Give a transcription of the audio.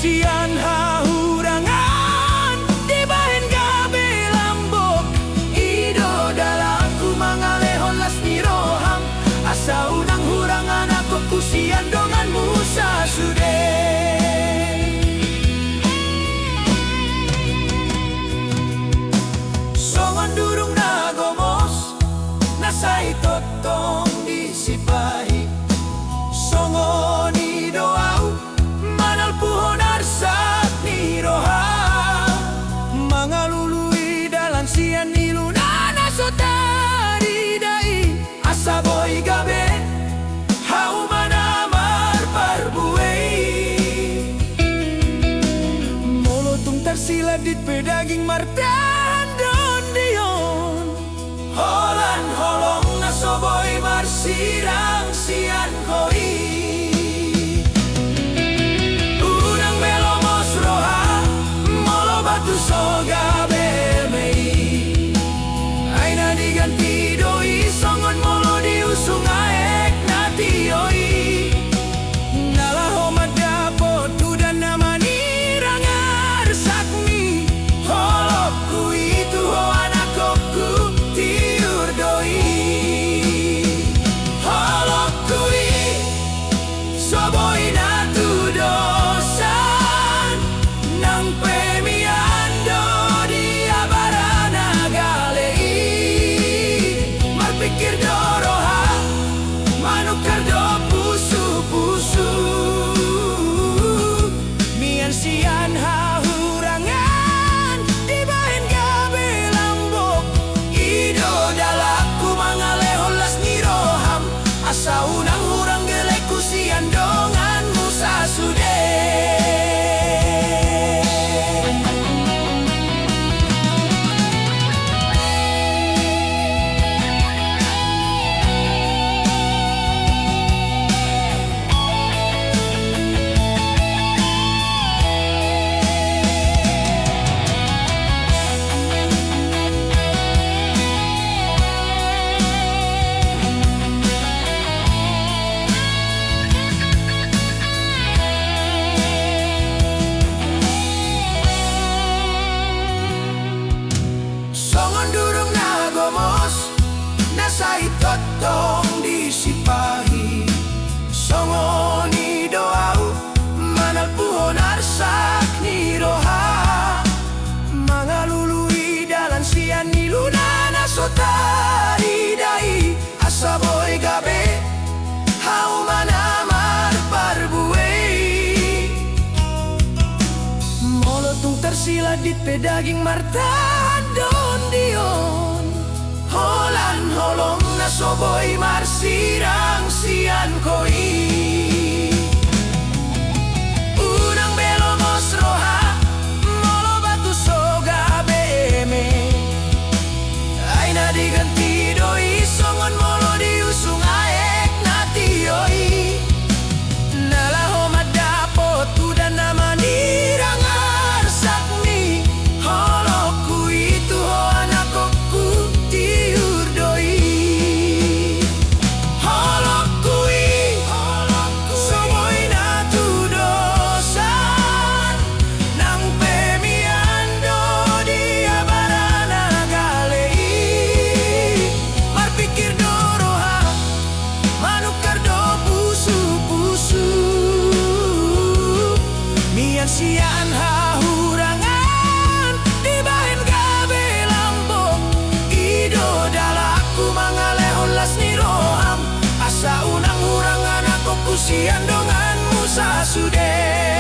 sian hahurangan dibahen gabe lambok ido dalaku mangalehon las niroham asa unang hurangan aku kusian dongan musa sude. Songon durung nagomos nasai totong disipahi songon idoau manal puhon arsak niroha mangalului dalan sian nilunana sotari dai asa boy gabe hau manamar parbuei molotung tersiladit pedaging martan don dion holan holong nasoboy marsirang sian koi unang melomos roha molo batu soga belmei aina diganti doi songon molo diusung aek natioi nalaho madapo tudan namani rangar sakmi holokku itu ho anakku tiur doi holokku soboy natu dosan nang pemiando dia barana galei marpikir doroha manukar do pusu-pusu mian sian hahurangan dibahen gabe lambok ido dalaku mangalehon las niroham asa unang hurang geleku sian dongan musa sude. Songon durung nagomos nasai totong disipahi songon idoau manal puhon arsak niroha mangalului dalan sian nilunana sotari dai asa boy gabe hau manamar parbuei molotung tersiladit pedaging martan don dion holan holong nasoboy marsirang sian koi unang belomos roha molo batu soga beme aina diganti doi songon molo diusung aek natioi nalaho madapo tudan namani rangar sakmi holokku itu ho anakku tiur doi holokku soboy natu dosan nang pemiando dia barana galei marpikir doroha manukar do pusu-pusu mian sian hahurangan dibahen gabe lambok ido dalaku mangalehon las niroham asa unang hurangan aku kusian dongan musa sude.